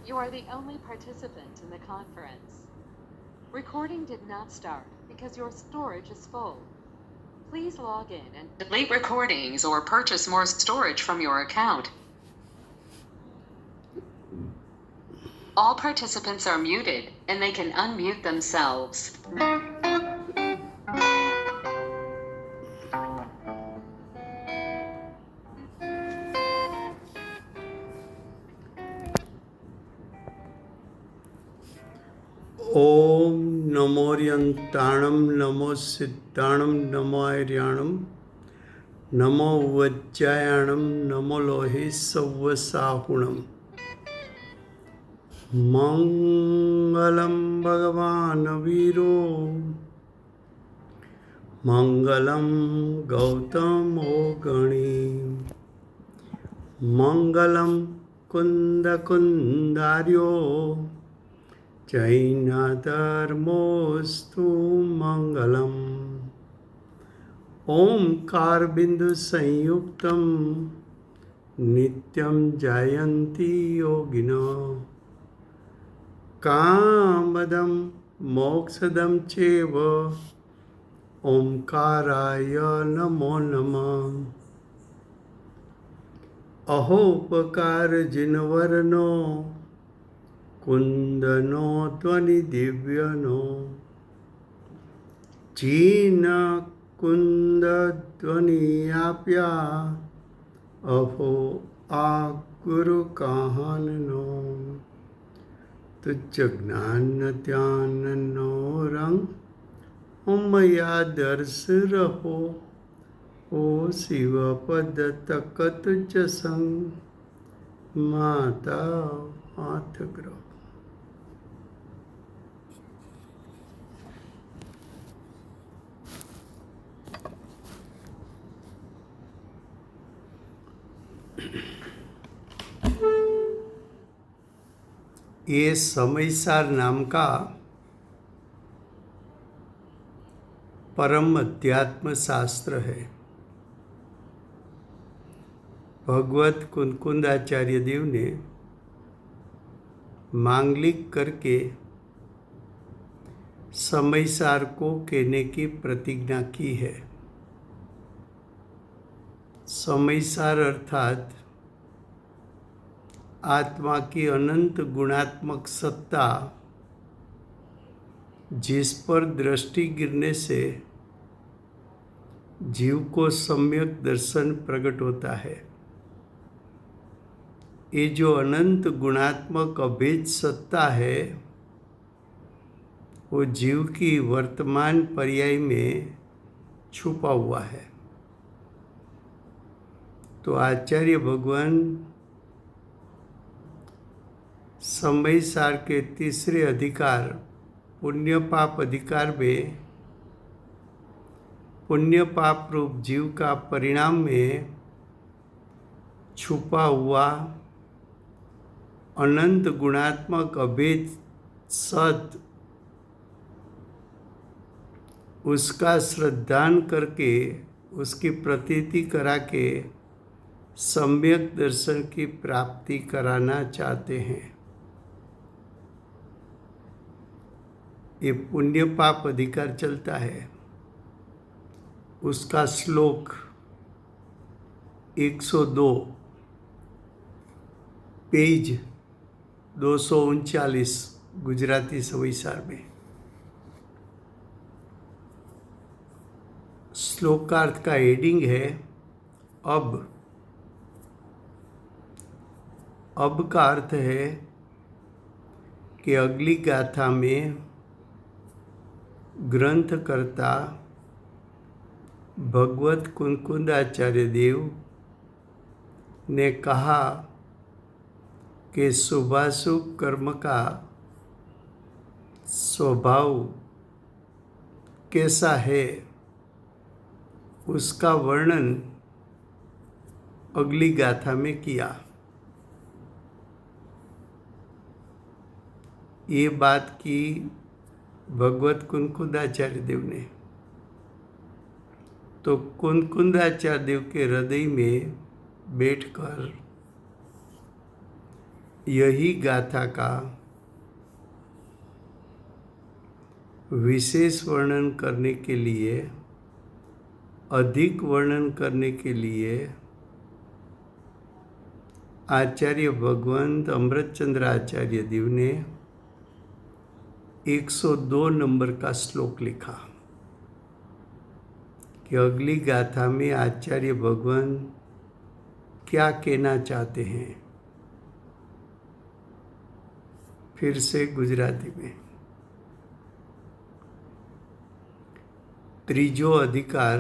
You are the only participant in the conference. Recording did not start because your storage is full. Please log in and delete recordings or purchase more storage from your account. All participants are muted and they can unmute themselves. ओम नमोर्यंताणं नमो सिद्धाणं नमो आर्याणं नमो वज्जायाणं नमो लोहे सव्वसाहुणं मंगलं भगवान् वीरो मंगलं गौतमो गणी मंगलं कुन्दकुन्दार्यो जैनधर्मोऽस्तु मंगलम् ओंकार बिंदु संयुक्तं नित्यं जयन्ति योगिनो कामदं मोक्षदं चैव ओंकाराय नमो नमः अहोपकार जिनवरनो कुंदनो ध्वनि दिव्यनो जीन कुंद ध्वनि आप्या अहो आ गुरु कहाननो तुझ ज्ञान ध्यान नो रंग मया दर्श रहो ओ शिव पद तक तुझ संग माता हाथ ग्रह। ये समयसार नाम का परम अध्यात्म शास्त्र है। भगवत कुंकुंदाचार्य देव ने मांगलिक करके समयसार को कहने की प्रतिज्ञा की है। समयसार अर्थात आत्मा की अनंत गुणात्मक सत्ता जिस पर दृष्टि गिरने से जीव को सम्यक दर्शन प्रकट होता है। ये जो अनंत गुणात्मक अभेद सत्ता है वो जीव की वर्तमान पर्याय में छुपा हुआ है। तो आचार्य भगवान समय सार के तीसरे अधिकार पुण्य पाप अधिकार में पुण्य पाप रूप जीव का परिणाम में छुपा हुआ अनंत गुणात्मक अभेद सत उसका श्रद्धान करके उसकी प्रतीति करा के सम्यक दर्शन की प्राप्ति कराना चाहते हैं। ये पुण्य पाप अधिकार चलता है। उसका श्लोक 102 पेज 239 गुजराती समयसार में। श्लोकार्थ का हेडिंग है अब का अर्थ है कि अगली गाथा में ग्रंथकर्ता भगवत कुंकुंदाचार्य देव ने कहा कि शुभाशुभ कर्म का स्वभाव कैसा है उसका वर्णन अगली गाथा में किया। ये बात की भगवत कुंकुंदाचार्य देव ने। तो कुंकुंदाचार्य देव के हृदय में बैठकर यही गाथा का विशेष वर्णन करने के लिए, अधिक वर्णन करने के लिए आचार्य भगवंत अमृतचंद्र आचार्य देव ने 102 नंबर का श्लोक लिखा कि अगली गाथा में आचार्य भगवान क्या कहना चाहते हैं। फिर से गुजराती में। ત્રીજો અધિકાર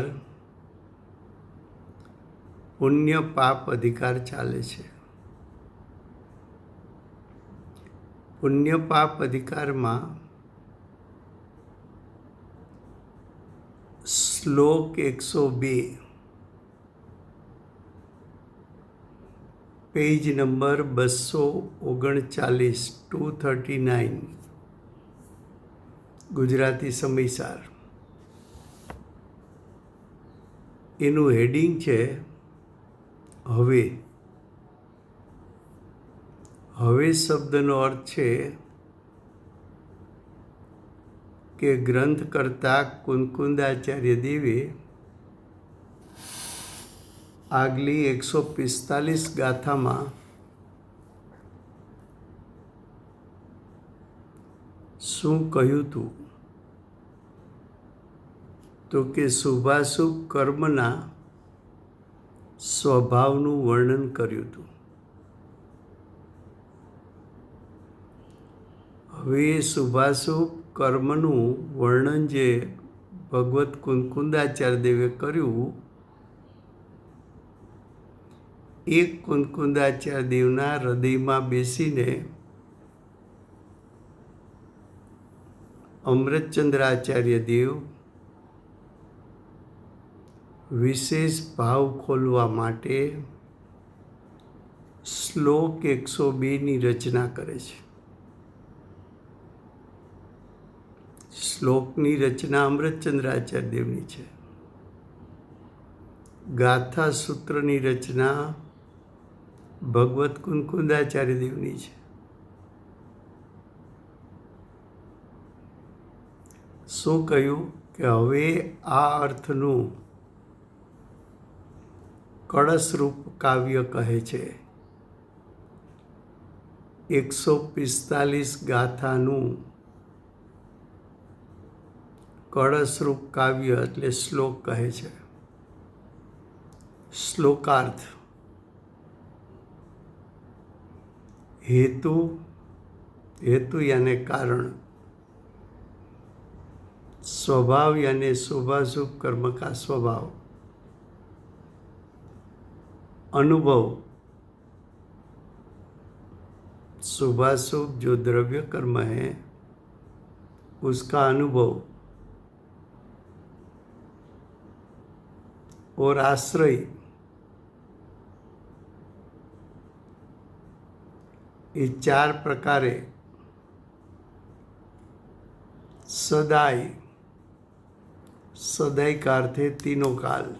પુણ્ય પાપ અધિકાર ચાલે છે। પુણ્ય પાપ અધિકારમાં શ્લોક 102, પેજ નંબર 239, 239, ગુજરાતી સમયસાર। એનું હેડિંગ છે હવે। હવે શબ્દનો અર્થ છે કે ગ્રંથકર્તા કુંકુંદાચાર્ય દેવે આગલી 145 ગાથામાં શું કહ્યું હતું? તો કે શુભાશુભ કર્મના સ્વભાવનું વર્ણન કર્યું હતું। હવે એ શુભાશુભ કર્મનું વર્ણન જે ભગવત કુંકુંદાચાર્ય દેવે કર્યું, એ કુંકુંદાચાર્ય દેવના હૃદયમાં બેસીને અમૃતચંદ્રાચાર્ય દેવ વિશેષ ભાવ ખોલવા માટે શ્લોક 102ની રચના કરે છે। શ્લોકની રચના અમૃતચંદ્રાચાર્ય દેવની છે। ગાથા સૂત્રની રચના ભગવત કુંકુંદાચાર્ય દેવની છે। શું કહ્યું કે હવે આ અર્થનું કળશરૂપ કાવ્ય કહે છે। 145 ગાથાનું કળશરૂપ કાવ્ય એટલે શ્લોક કહે છે। શ્લોકાર્થ। हेतु, हेतु यानी कारण। स्वभाव यानी शुभाशुभ कर्म का स्वभाव। अनुभव, शुभाशुभ जो द्रव्य कर्म है उसका अनुभव। और आश्रय, ये 4 प्रकारे सदाई, सदाई का अर्थ है तीनों काल।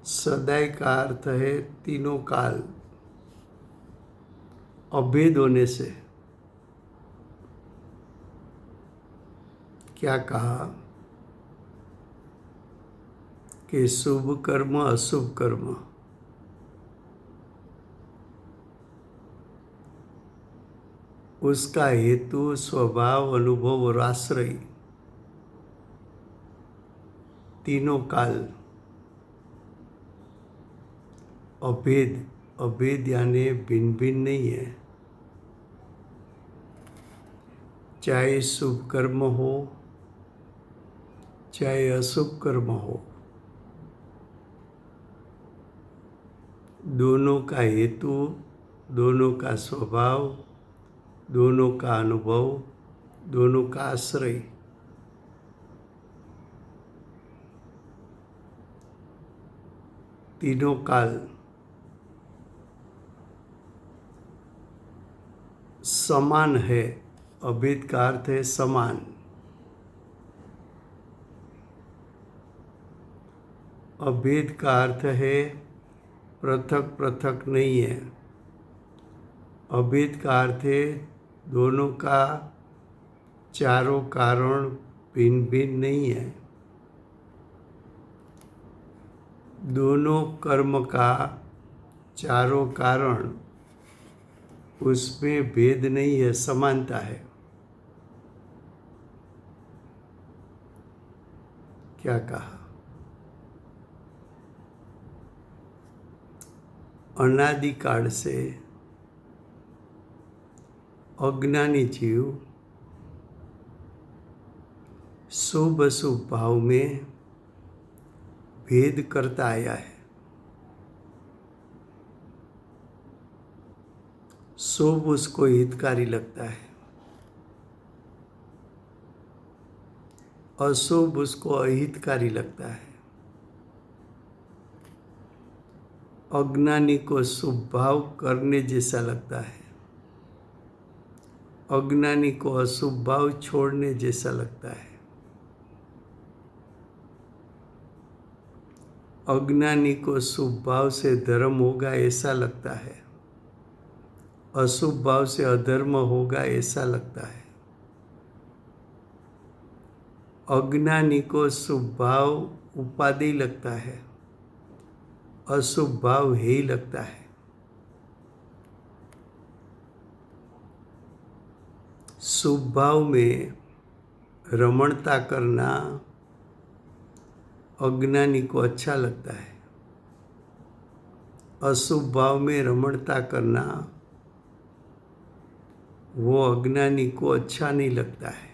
सदाई का अर्थ है तीनों काल। अभेद होने से क्या कहा कि शुभ कर्म अशुभ कर्म, उसका हेतु, स्वभाव, अनुभव और आश्रय तीनों काल। अभेद, अभेद यानी भिन्न भिन्न नहीं है। चाहे शुभ कर्म हो चाहे अशुभ कर्म हो, दोनों का हेतु, दोनों का स्वभाव, दोनों का अनुभव, दोनों का आश्रय तीनों काल समान है। अभेद का अर्थ है समान। अभेद का अर्थ है पृथक पृथक नहीं है। अभेद का अर्थ है दोनों का चारों कारण भिन्न भिन्न नहीं है। दोनों कर्म का चारों कारण उसमें भेद नहीं है, समानता है। क्या कहा? अनादिकाल से अज्ञानी जीव शुभ अशुभ भाव में भेद करता आया है। शुभ उसको हितकारी लगता है, अशुभ उसको अहितकारी लगता है। अज्ञानी को शुभ भाव करने जैसा लगता है, अज्ञानी को अशुभ भाव छोड़ने जैसा लगता है। अज्ञानी को शुभ भाव से धर्म होगा ऐसा लगता है, अशुभ भाव से अधर्म होगा ऐसा लगता है। अज्ञानी को शुभ भाव उपाधि लगता है, अशुभ भाव ही लगता है। शुभ भाव में रमणता करना अज्ञानी को अच्छा लगता है, अशुभ भाव में रमणता करना वो अज्ञानी को अच्छा नहीं लगता है।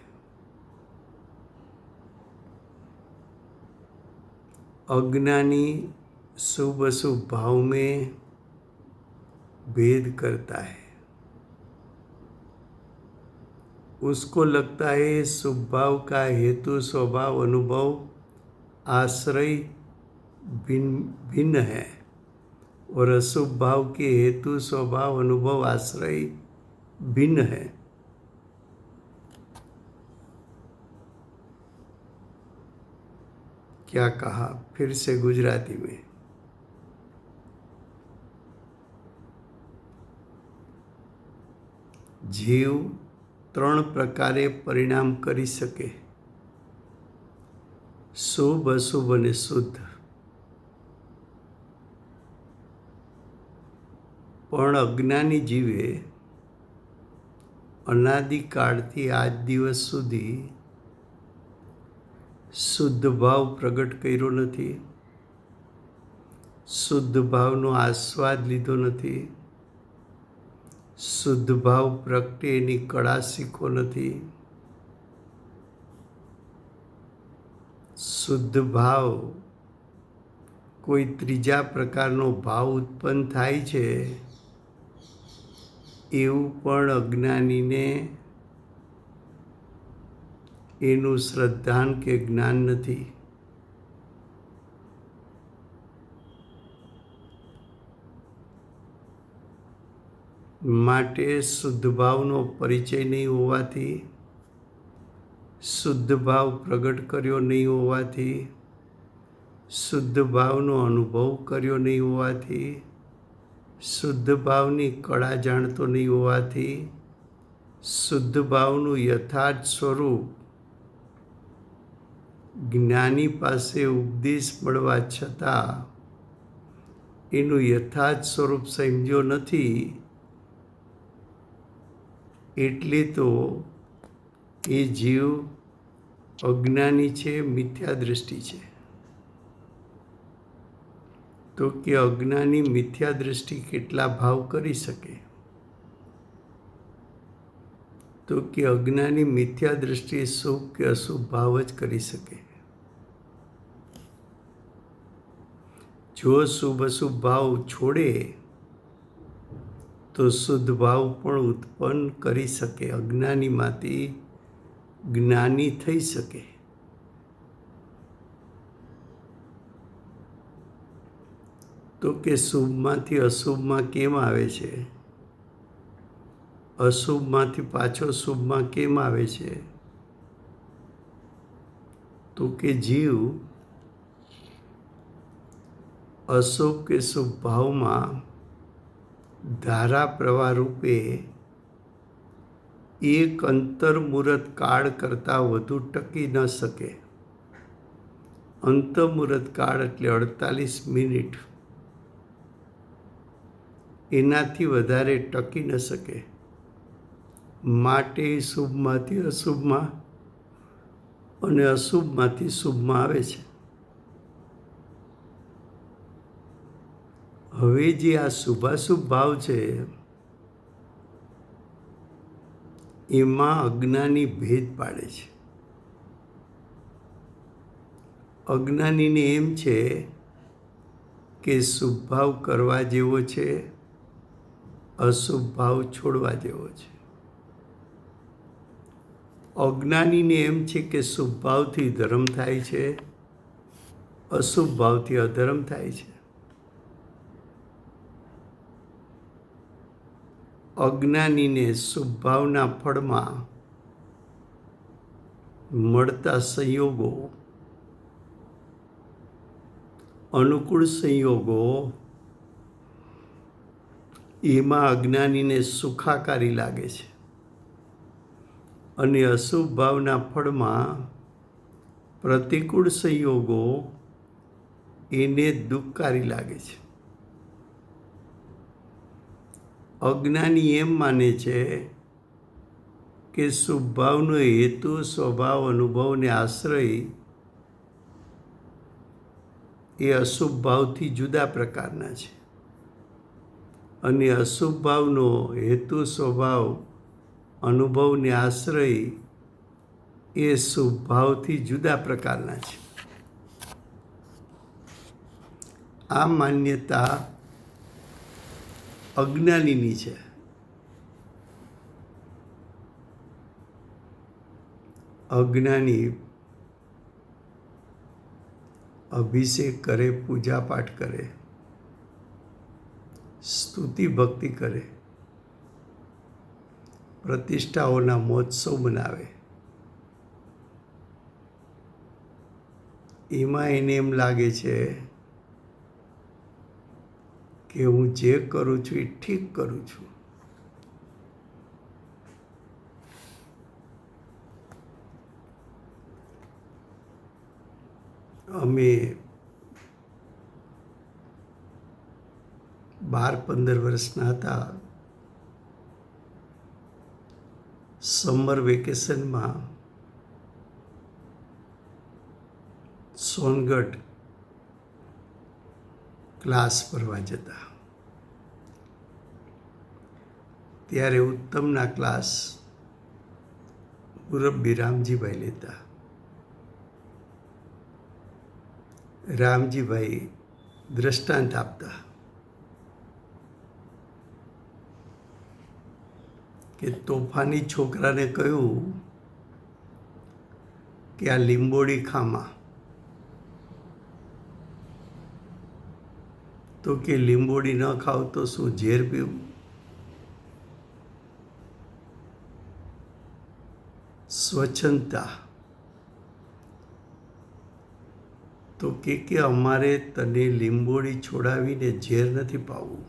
अज्ञानी शुभ अशुभ भाव में भेद करता है। उसको लगता है शुभ भाव का हेतु स्वभाव अनुभव आश्रय भिन्न है और अशुभ भाव के हेतु स्वभाव अनुभव आश्रय भिन्न है। क्या कहा? फिर से गुजराती में। जीव 3 प्रकारे परिणाम કરી શકે, શુભ અશુભ અને શુદ્ધ। પણ અજ્ઞાની જીવે અનાદિકાળથી આજ દિવસ સુધી શુદ્ધ ભાવ પ્રગટ કર્યો નથી, શુદ્ધ ભાવનો આસ્વાદ લીધો નથી, શુદ્ધ ભાવ પ્રગટે એની કળા શીખો નથી। શુદ્ધ ભાવ કોઈ ત્રીજા પ્રકારનો ભાવ ઉત્પન્ન થાય છે એવું પણ અજ્ઞાનીને એનું શ્રદ્ધાન કે જ્ઞાન નથી। માટે શુદ્ધ ભાવનો પરિચય નહીં હોવાથી, શુદ્ધ ભાવ પ્રગટ કર્યો નહીં હોવાથી, શુદ્ધ ભાવનો અનુભવ કર્યો નહીં હોવાથી, શુદ્ધ ભાવની કળા જાણતો નહીં હોવાથી, શુદ્ધ ભાવનું યથાર્થ સ્વરૂપ જ્ઞાની પાસે ઉપદેશ મળવા છતાં એનું યથાર્થ સ્વરૂપ સમજ્યો નથી, એટલે તો એ જીવ અજ્ઞાની છે, મિથ્યા દૃષ્ટિ છે। તો કે અજ્ઞાની મિથ્યા દૃષ્ટિ કેટલા ભાવ કરી શકે? તો કે અજ્ઞાની મિથ્યા દૃષ્ટિ શુભ કે અશુભ ભાવ જ કરી શકે। જો શુભ અશુભ ભાવ છોડે તો શુદ્ધ ભાવ પણ ઉત્પન્ન કરી શકે, અજ્ઞાનીમાંથી જ્ઞાની થઈ શકે। તો કે શુભમાંથી અશુભમાં કેમ આવે છે? અશુભમાંથી પાછો શુભમાં કેમ આવે છે? તો કે જીવ અશુભ કે શુભ ભાવમાં ધારા પ્રવાહ રૂપે એક અંતર્મુહૂર્ત કાળ કરતાં વધુ ટકી ન શકે. અંતર્મુહૂર્ત કાળ એટલે 48 મિનિટ, એનાથી વધારે ટકી ન શકે. માટે શુભમાંથી અશુભમાં અને અશુભમાંથી શુભમાં આવે છે. હવે જે આ શુભાશુભ ભાવ છે એમાં અજ્ઞાની ભેદ પાડે છે. અજ્ઞાનીને એમ છે કે શુભ ભાવ કરવા જેવો છે, અશુભ ભાવ છોડવા જેવો છે. અજ્ઞાનીને એમ છે કે શુભ ભાવથી ધર્મ થાય છે, અશુભ ભાવથી અધર્મ થાય છે. અજ્ઞાનીને શુભ ભાવના ફળમાં મળતા સંયોગો, અનુકૂળ સંયોગો, એમાં અજ્ઞાનીને સુખાકારી લાગે છે અને અશુભ ભાવના ફળમાં પ્રતિકૂળ સંયોગો એને દુઃખકારી લાગે છે. અજ્ઞાની એમ માને છે કે શુભ ભાવનો હેતુ, સ્વભાવ, અનુભવને આશ્રય એ અશુભ ભાવથી જુદા પ્રકારના છે અને અશુભ ભાવનો હેતુ, સ્વભાવ, અનુભવને આશ્રય એ શુભ ભાવથી જુદા પ્રકારના છે. આ માન્યતા અજ્ઞાનીની છે. અજ્ઞાની અભિષેક કરે, પૂજા પાઠ કરે, સ્તુતિ ભક્તિ કરે, પ્રતિષ્ઠાઓના મહોત્સવ બનાવે. એમાં એને એમ લાગે છે કે હું જે કરું છું એ ઠીક કરું છું. અમે 12-15 વર્ષના હતા, સમર વેકેશનમાં સોનગઢ ક્લાસ ભરવા જતા. ત્યારે ઉત્તમના ક્લાસ મુરબ્બી રામજીભાઈ લેતા. રામજીભાઈ દ્રષ્ટાંત આપતા કે તોફાની છોકરાને કહ્યું કે આ લીંબોડી ખામાં, તો કે લીંબોડી ન ખાવ તો શું ઝેર પીવું? સ્વચ્છંદતા. તો કે અમારે તને લીંબોડી છોડાવીને ઝેર નથી પાવું,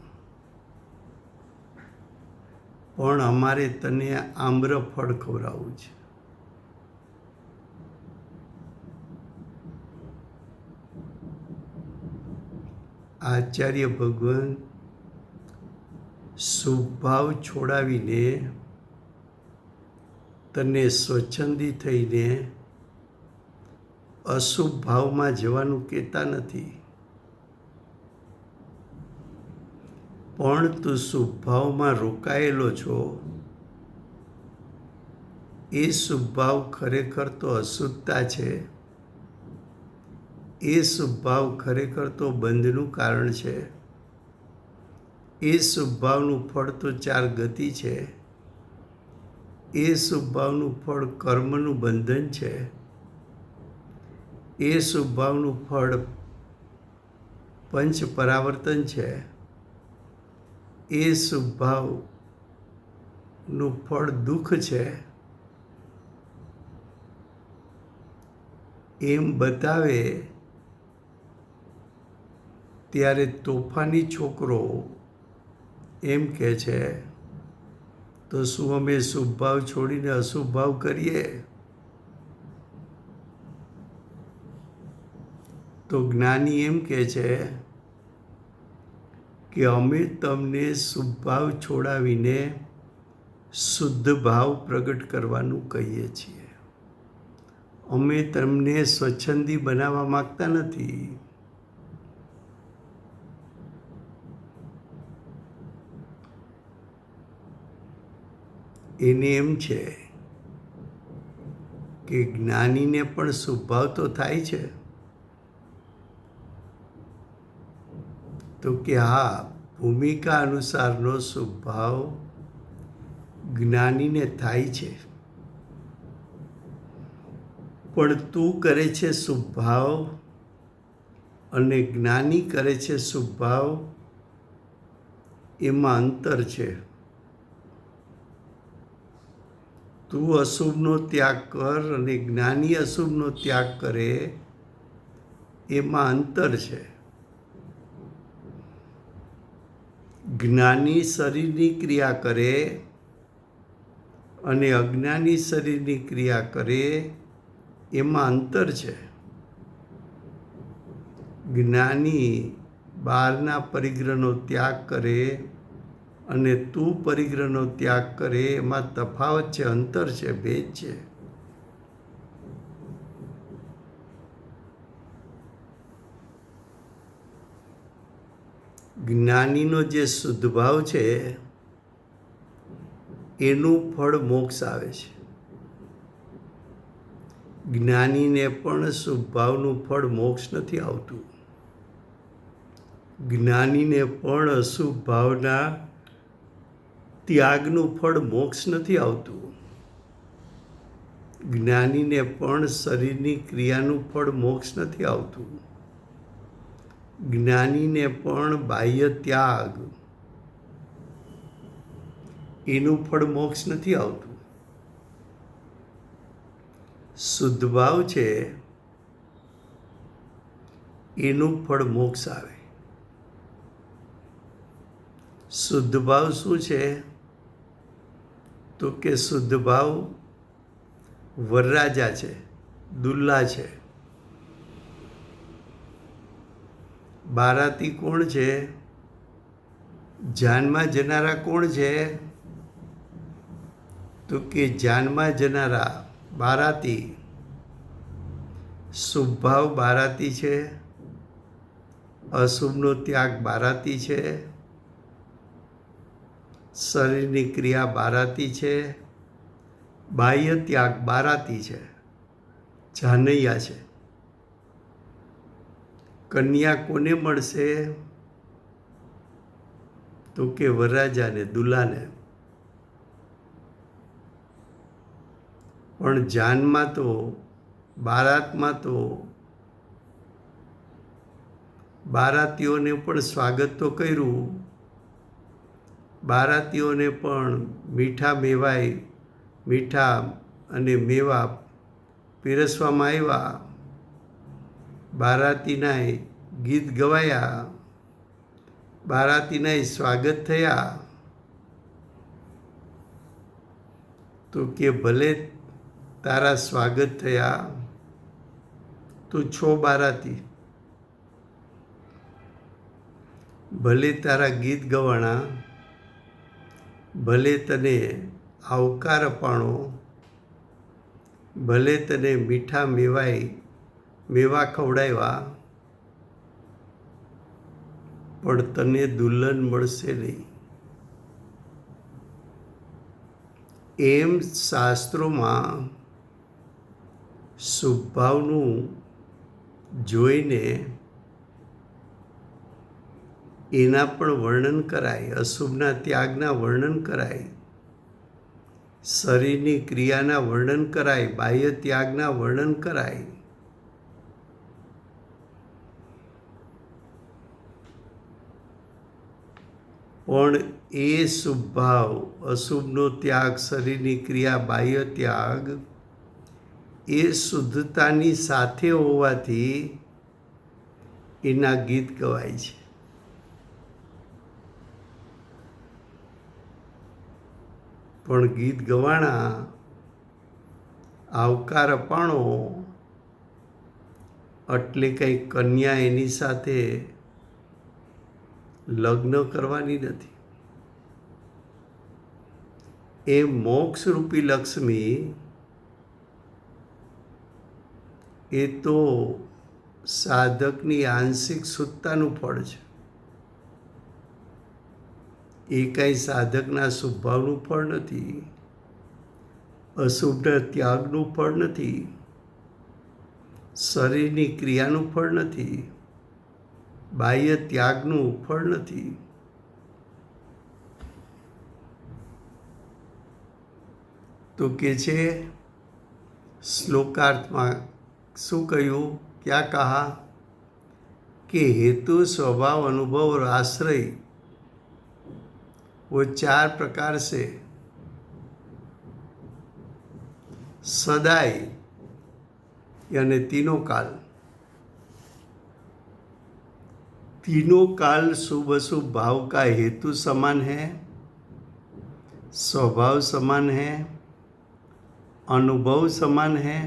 પણ અમારે તને આમ્રફળ ખવડાવવું છે. આચાર્ય ભગવાન શુભ ભાવ છોડાવીને તને સ્વચ્છંદી થઈને અશુભ ભાવમાં જવાનું કહેતા નથી, પણ તું શુભ ભાવમાં રોકાયેલો છો. એ શુભ ભાવ ખરેખર તો અશુદ્ધતા છે. એ શુભ ભાવ ખરેખર તો બંધનું કારણ છે. એ શુભ ભાવનું ફળ તો 4 ગતિ છે. એ શુભ ભાવનું ફળ કર્મનું બંધન છે. એ શુભ ભાવનું ફળ પંચ પરાવર્તન છે. એ શુભ ભાવનું ફળ દુઃખ છે. એમ બતાવે ત્યારે તોફાની છોકરો એમ કહે છે, તો શું અમે શુભ ભાવ છોડીને અશુભ ભાવ કરીએ? તો જ્ઞાની એમ કહે છે કે અમે તમને શુભ ભાવ છોડાવીને શુદ્ધ ભાવ પ્રગટ કરવાનું કહીએ છીએ. અમે તમને સ્વચ્છંદી બનાવવા માંગતા નથી. એને એમ છે કે જ્ઞાનીને પણ શુભ ભાવ તો થાય છે. તો કે હા, ભૂમિકા અનુસારનો શુભ ભાવ જ્ઞાનીને થાય છે, પણ તું કરે છે શુભ ભાવ અને જ્ઞાની કરે છે શુભ ભાવ, એમાં અંતર છે. તું અશુભનો ત્યાગ કર અને જ્ઞાની અશુભનો ત્યાગ કરે, એમાં અંતર છે. જ્ઞાની શરીરની ક્રિયા કરે અને અજ્ઞાની શરીરની ક્રિયા કરે, એમાં અંતર છે. જ્ઞાની બહારના પરિગ્રહનો ત્યાગ કરે અને તું પરિગ્રહનો ત્યાગ કરે, એમાં તફાવત છે, અંતર છે, ભેદ છે. જ્ઞાનીનો જે શુદ્ધ ભાવ છે એનું ફળ મોક્ષ આવે છે. જ્ઞાનીને પણ શુભ ભાવનું ફળ મોક્ષ નથી આવતું. જ્ઞાનીને પણ અશુભ ભાવના ત્યાગનું ફળ મોક્ષ નથી આવતું. જ્ઞાનીને પણ શરીરની ક્રિયાનું ફળ મોક્ષ નથી આવતું. જ્ઞાનીને પણ બાહ્ય ત્યાગ એનું ફળ મોક્ષ નથી આવતું. શુદ્ધ ભાવ છે એનું ફળ મોક્ષ આવે. શુદ્ધ ભાવ શું છે? તો કે શુદ્ધ ભાવ વરરાજા છે, દુલ્લા છે. બારાતી કોણ છે? જાનમાં જનારા કોણ છે? તો કે જાનમાં જનારા બારાતી. શુભ ભાવ બારાતી છે, અશુભનો ત્યાગ બારાતી છે, શરીરની ક્રિયા બારાતી છે, બાહ્ય ત્યાગ બારાતી છે, જાનૈયા છે. કન્યા કોને મળશે? તો કે વરરાજાને, દુલ્હાને. પણ જાનમાં તો, બારાતમાં તો બારાતીઓને પણ સ્વાગત તો કર્યું, બારાતીઓને પણ મીઠા અને મેવા પીરસવામાં આવ્યા, બારાતીનાય ગીત ગવાયા, બારાતીનાય સ્વાગત થયા. તો કે ભલે તારા સ્વાગત થયા, તું છો બારાતી. ભલે તારા ગીત ગવાણા, ભલે તને આવકાર અપાણો, ભલે તને મીઠા મેવા ખવડાવ્યા, પણ તને દુલ્હન મળશે નહીં. એમ શાસ્ત્રોમાં શુભ ભાવનું જોઈને એના પણ વર્ણન કરાય, અશુભના ત્યાગના વર્ણન કરાય, શરીરની ક્રિયાના વર્ણન કરાય, બાહ્ય ત્યાગના વર્ણન કરાય. પણ એ શુભ ભાવ, અશુભનો ત્યાગ, શરીરની ક્રિયા, બાહ્ય ત્યાગ એ શુદ્ધતાની સાથે હોવાથી એના ગીત ગવાય છે. પણ ગીત ગવાણા, આવકાર અપાણો એટલે કંઈ કન્યા એની સાથે લગ્ન કરવાની નથી. એ મોક્ષરૂપી લક્ષ્મી એ તો સાધકની આંશિક શુદ્ધતાનું ફળ છે. એ કાંઈ સાધકના સ્વભાવનું ફળ નથી, અશુભના ત્યાગનું ફળ નથી, શરીરની ક્રિયાનું ફળ નથી, બાહ્ય ત્યાગનું ફળ નથી. તો કે છે શ્લોકાર્થમાં શું કહ્યું, ક્યાં કહા કે हेतु स्वभाव अनुभव और आश्रय वो 4 प्रकार से सदाई यानी तीनों काल शुभ अशुभ भाव का हेतु समान है, स्वभाव समान है, अनुभव समान है,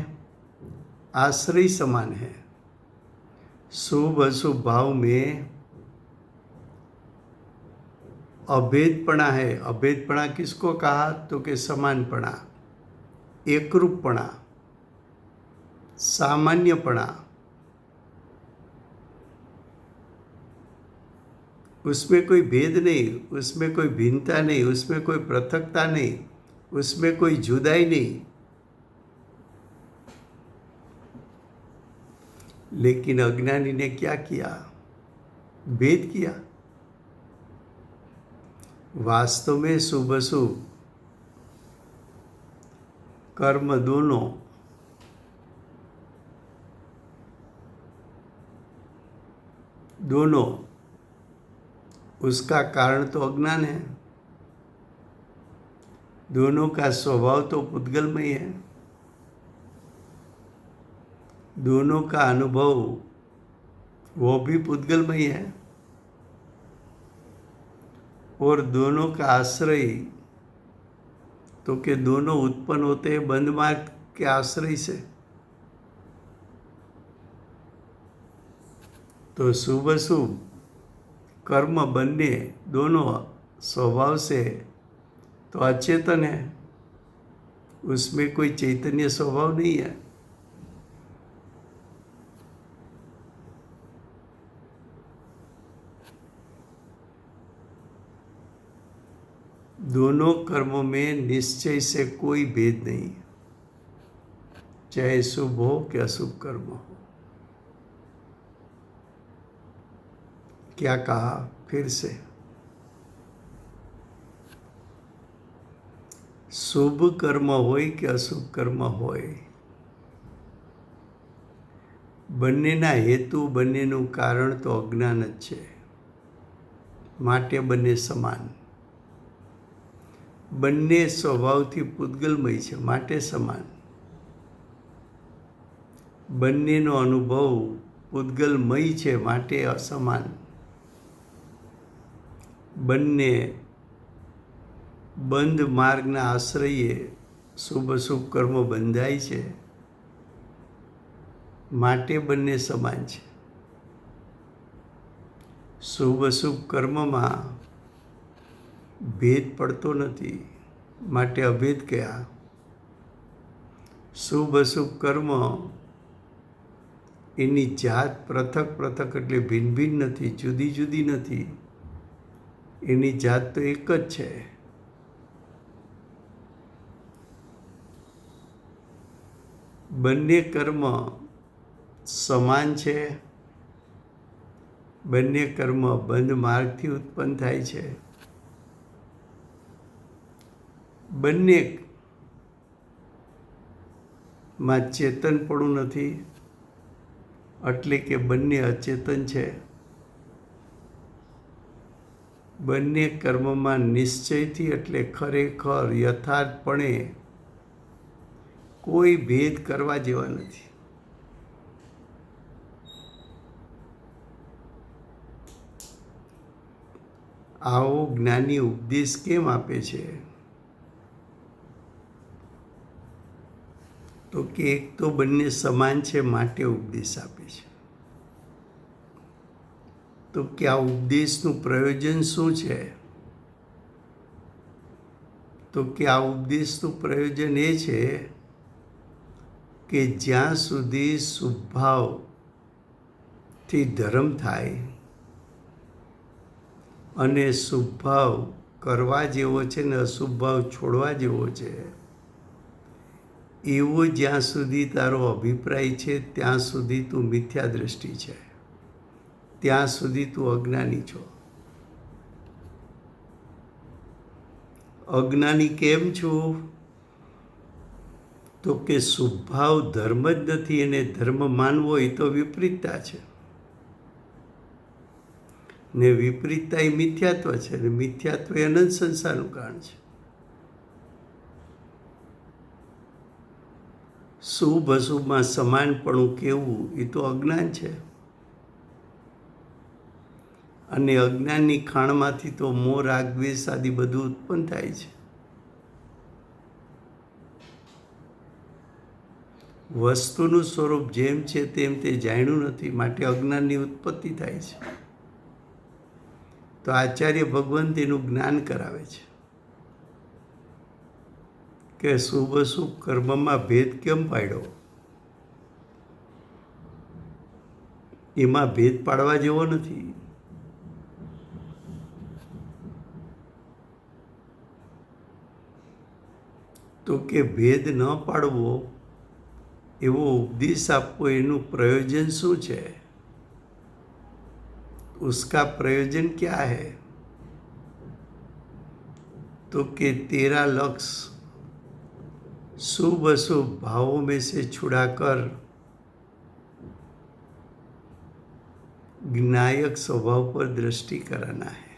आश्रय समान है. शुभ अशुभ भाव में अभेदपणा है. अभेदपणा किसको कहा, तो कि समानपणा, एकरूपपणा, सामान्यपणा. उसमें कोई भेद नहीं, उसमें कोई भिन्नता नहीं, उसमें कोई पृथकता नहीं, उसमें कोई जुदाई नहीं. लेकिन अज्ञानी ने क्या किया, भेद किया. वास्तव में शुभ अशुभ कर्म दोनों उसका कारण तो अज्ञान है. दोनों का स्वभाव तो पुद्गलमय है. दोनों का अनुभव वो भी पुद्गलमय है. और दोनों का आश्रय तो कि दोनों उत्पन्न होते हैं बंध मार्ग के आश्रय से. तो शुभ अशुभ कर्म बनने दोनों स्वभाव से तो अचेतन है, उसमें कोई चैतन्य स्वभाव नहीं है. दोनों कर्मों में निश्चय से कोई भेद नहीं, चाहे शुभ हो कि अशुभ कर्म हो. क्या कहा फिर से, શુભ કર્મ હોય કે અશુભ કર્મ હોય, બંનેના હેતુ બંનેનું કારણ તો અજ્ઞાન જ છે. માટે બંને સમાન. બંને સ્વભાવથી પૂતગલમય છે, માટે સમાન. બંનેનો અનુભવ પૂતગલમય છે, માટે અસમાન. બંને બંધ માર્ગના આશ્રયે શુભ અશુભ કર્મ બંધાય છે, માટે બંને સમાન છે. શુભ અશુભ કર્મમાં ભેદ પડતો નથી, માટે અભેદ કયા. શુભ અશુભ કર્મ એની જાત પૃથક પૃથક એટલે ભિન્ન ભિન્ન નથી, જુદી જુદી નથી. એની જાત તો એક જ છે. બંને કર્મ સમાન છે. બંને કર્મ બંધ માર્ગથી ઉત્પન્ન થાય છે. બંનેમાં ચેતનપણું નથી, એટલે કે બંને અચેતન છે. બંને કર્મમાં નિશ્ચયથી એટલે ખરેખર યથાર્થપણે કોઈ ભેદ કરવા જેવા નથી. આવો જ્ઞાની ઉપદેશ કેમ આપે છે? તો કે એક તો બંને સમાન છે માટે ઉપદેશ આપે છે. તો કે આ ઉપદેશનું પ્રયોજન શું છે? તો કે આ ઉપદેશનું પ્રયોજન એ છે કે જ્યાં સુધી શુભભાવથી ધર્મ થાય અને શુભભાવ કરવા જેવો છે ને અશુભ ભાવ છોડવા જેવો છે, એવો જ્યાં સુધી તારો અભિપ્રાય છે ત્યાં સુધી તું મિથ્યા દ્રષ્ટિ છે, ત્યાં સુધી તું અજ્ઞાની છો. અજ્ઞાની કેમ છું? તો કે શુભભાવ ધર્મ જ નથી, અને ધર્મ માનવો એ તો વિપરીતતા છે, ને વિપરીતતા એ મિથ્યાત્વ છે, ને મિથ્યાત્વ એ અનંત સંસારનું કારણ છે. શુભ અશુભમાં સમાનપણું કેવું એ તો અજ્ઞાન છે, અને અજ્ઞાનની ખાણમાંથી તો મોહ રાગ દ્વેષ આદિ બધું ઉત્પન્ન થાય છે. વસ્તુનું સ્વરૂપ જેમ છે તેમ તે જાણ્યું નથી, માટે અજ્ઞાનની ઉત્પત્તિ થાય છે. તો આચાર્ય ભગવાન તેનું જ્ઞાન કરાવે છે કે શુભ અશુભ કર્મમાં ભેદ કેમ પાડ્યો? એમાં ભેદ પાડવા જેવો નથી. તો કે ભેદ ન પાડવો એવો ઉપદેશ આપવો, એનું પ્રયોજન શું છે? उसका प्रयोजन क्या है? तो कि तेरा लक्ष्य शुभ अशुभ भावों में से छुड़ाकर ज्ञायक स्वभाव पर दृष्टि कराना है.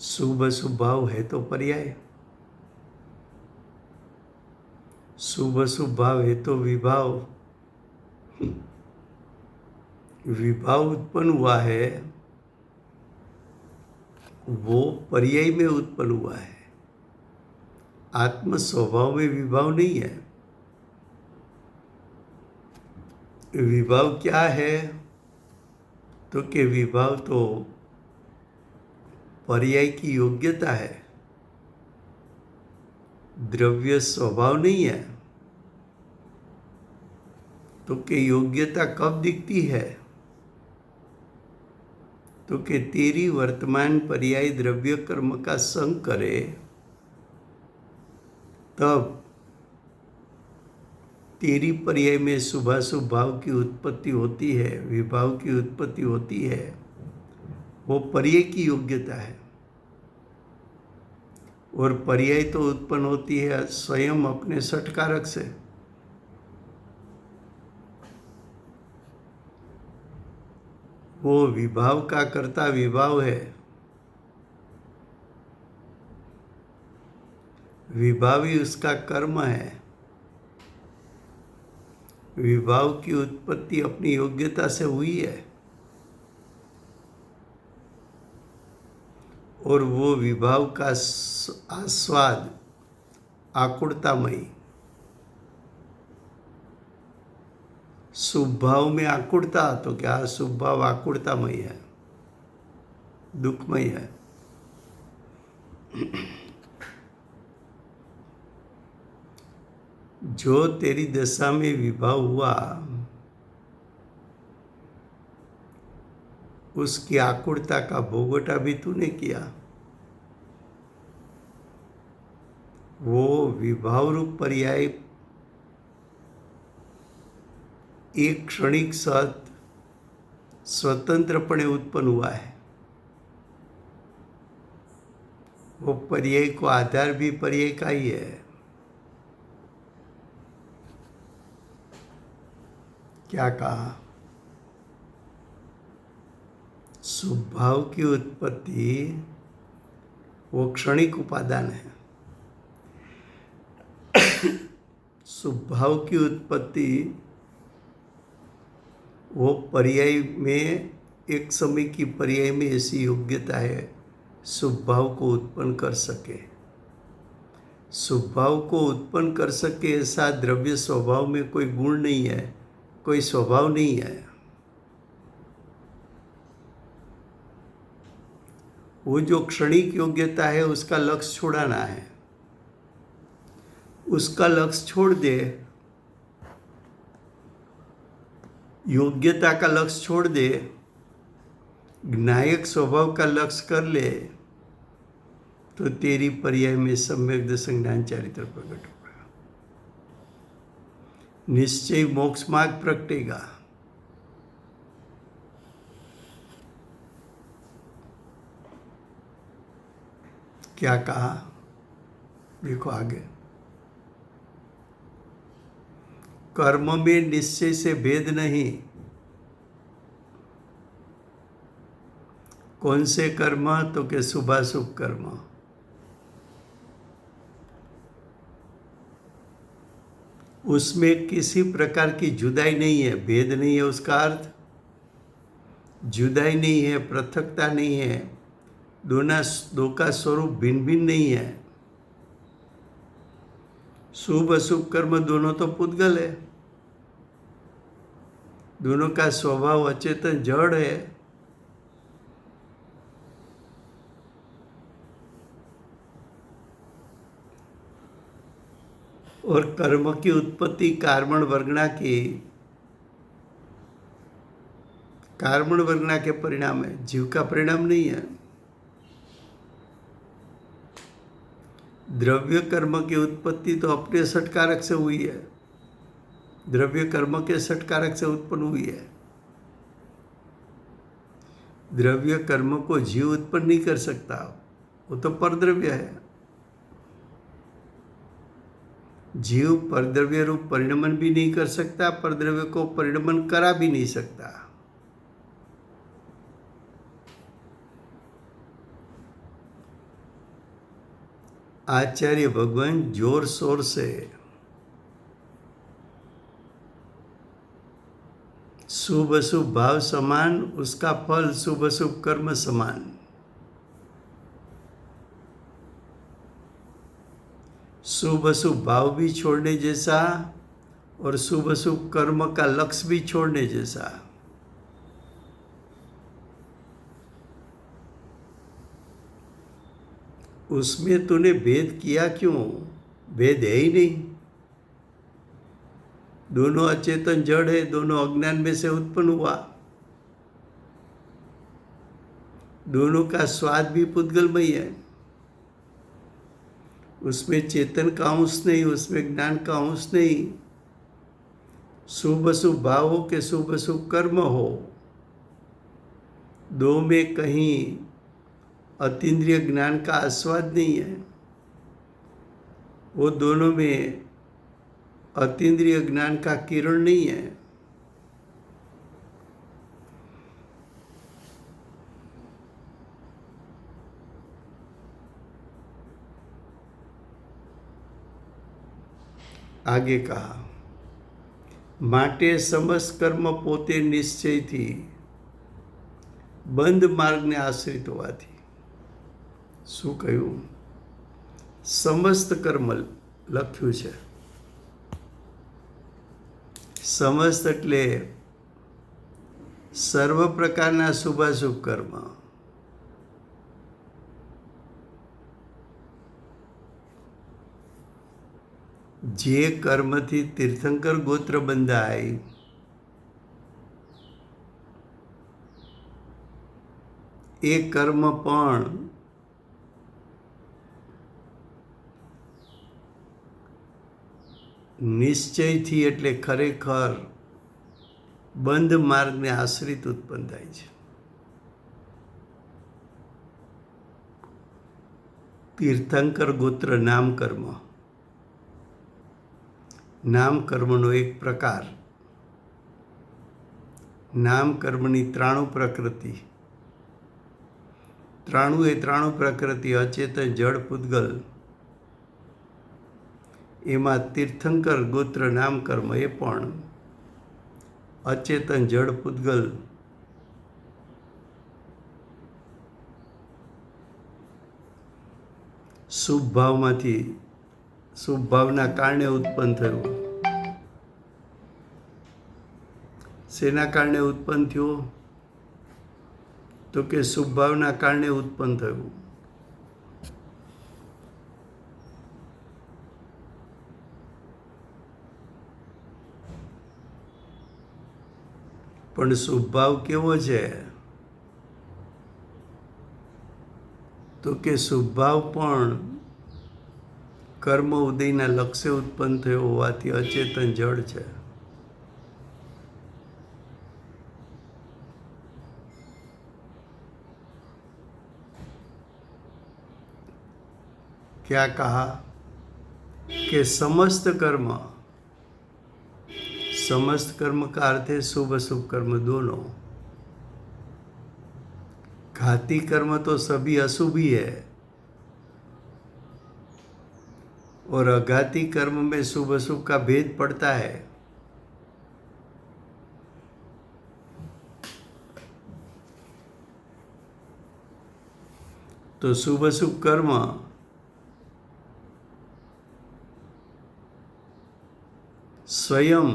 शुभ अशुभ भाव है तो पर्याय, शुभ अशुभ भाव है तो विभाव. विभाव उत्पन्न हुआ है वो पर्याय में उत्पन्न हुआ है, आत्म स्वभाव में विभाव नहीं है. विभाव क्या है? तो कि विभाव तो पर्याय की योग्यता है, द्रव्य स्वभाव नहीं है. तो कि योग्यता कब दिखती है? तो कि तेरी वर्तमान पर्याय द्रव्य कर्म का संग करे तब तेरी पर्याय में शुभाशुभ भाव की उत्पत्ति होती है, विभाव की उत्पत्ति होती है. वो पर्याय की योग्यता है, और पर्याय तो उत्पन्न होती है स्वयं अपने षटकारक से. वो विभाव का कर्ता विभाव है, विभाव ही उसका कर्म है. विभाव की उत्पत्ति अपनी योग्यता से हुई है, और वो विभाव का आस्वाद आकुलतामयी. शुभ भाव में आकुलता, तो क्या शुभ भाव आकुलतामय है, दुखमय है. जो तेरी दशा में विभाव हुआ उसकी आकुलता का भोगटा भी तूने किया. वो विभाव रूप पर्याय एक क्षणिक सत स्वतंत्रपणे उत्पन्न हुआ है. वो पर्याय को आधार भी पर्याय का ही है. क्या कहा? शुभ भाव की उत्पत्ति वो क्षणिक उपादान है. शुभ भाव की उत्पत्ति वो पर्याय में एक समय की पर्याय में ऐसी योग्यता है शुभ भाव को उत्पन्न कर सके. स्वभाव को उत्पन्न कर सके ऐसा द्रव्य स्वभाव में कोई गुण नहीं है, कोई स्वभाव नहीं है। वो जो क्षणिक योग्यता है उसका लक्ष्य छुड़ाना है, उसका लक्ष्य छोड़ दे, योग्यता का लक्ष्य छोड़ दे, ज्ञायक स्वभाव का लक्ष्य कर ले, तो तेरी पर्याय में सम्यक दर्शन ज्ञान चारित्र प्रकट होगा, निश्चय मोक्ष मार्ग प्रकटेगा। क्या कहा, देखो आगे। कर्म में निश्चय से भेद नहीं। कौन से कर्म, तो के शुभाशुभ कर्म। उसमें किसी प्रकार की जुदाई नहीं है, भेद नहीं है, उसका अर्थ जुदाई नहीं है, पृथकता नहीं है, दो का स्वरूप भिन्न भिन्न नहीं है। शुभ अशुभ कर्म दोनों तो पुद्गल है, दोनों का स्वभाव अचेतन जड़ है। और कर्म की उत्पत्ति कार्बन वर्गना के परिणाम है, जीव का परिणाम नहीं है। द्रव्य कर्म की उत्पत्ति तो अपने षटकारक से हुई है, द्रव्य कर्म के षटकारक से उत्पन्न हुई है। द्रव्य कर्म को जीव उत्पन्न नहीं कर सकता, वो तो परद्रव्य है। जीव परद्रव्य रूप परिणमन भी नहीं कर सकता, परद्रव्य को परिणमन करा भी नहीं सकता। आचार्य भगवान जोर शोर से शुभ अशुभ भाव समान, उसका फल शुभ अशुभ कर्म समान। शुभ अशुभ भाव भी छोड़ने जैसा और शुभ अशुभ कर्म का लक्ष्य भी छोड़ने जैसा। उसमें तूने भेद किया क्यों? भेद है ही नहीं, दोनों अचेतन जड़ है, दोनों अज्ञान में से उत्पन्न हुआ, दोनों का स्वाद भी पुद्गलमय है। उसमें चेतन का अंश नहीं, उसमें ज्ञान का अंश नहीं। शुभ अशुभ भाव हो के शुभ अशुभ कर्म हो, दो में कहीं अतीन्द्रिय ज्ञान का आस्वाद नहीं है, वो दोनों में अतीन्द्रिय ज्ञान का किरण नहीं है। आगे कहा, માટે સમસ્ત કર્મ પોતે નિશ્ચયથી બંધ માર્ગને આશ્રિત હોવાથી. શું કહ્યું? સમસ્ત કર્મ લખ્યું છે. સમસ્ત એટલે સર્વ પ્રકારના શુભાશુભ કર્મ. જે કર્મથી તીર્થંકર ગોત્ર બંધાય એ કર્મ પણ નિશ્ચયથી એટલે ખરેખર બંધ માર્ગને આશ્રિત ઉત્પન્ન થાય છે. તીર્થંકર ગોત્ર નામ કર્મ, નામ કર્મનો એક પ્રકાર. નામ કર્મની ત્રાણું પ્રકૃતિ. ત્રાણું એ ત્રાણું પ્રકૃતિ અચેતન જળ પૂતગલ. એમાં તીર્થંકર ગોત્ર નામ કર્મ એ પણ અચેતન જળ પૂતગલ. શુભ ભાવમાંથી શુભ ભાવના કારણે ઉત્પન્ન થયું. શેના કારણે ઉત્પન્ન થયું? તો કે શુભ ભાવના કારણે ઉત્પન્ન થયું. પણ શુભ ભાવ કેવો છે? તો કે શુભ ભાવ પણ કર્મ ઉદયના લક્ષ્ય ઉત્પન્ન થયો હોવાથી અચેતન જડ છે. क्या कहा कि समस्त कर्म का अर्थ है शुभ अशुभ कर्म दोनों. घाती कर्म तो सभी अशुभ ही है और अघाती कर्म में शुभ अशुभ का भेद पड़ता है. तो शुभ अशुभ कर्म स्वयं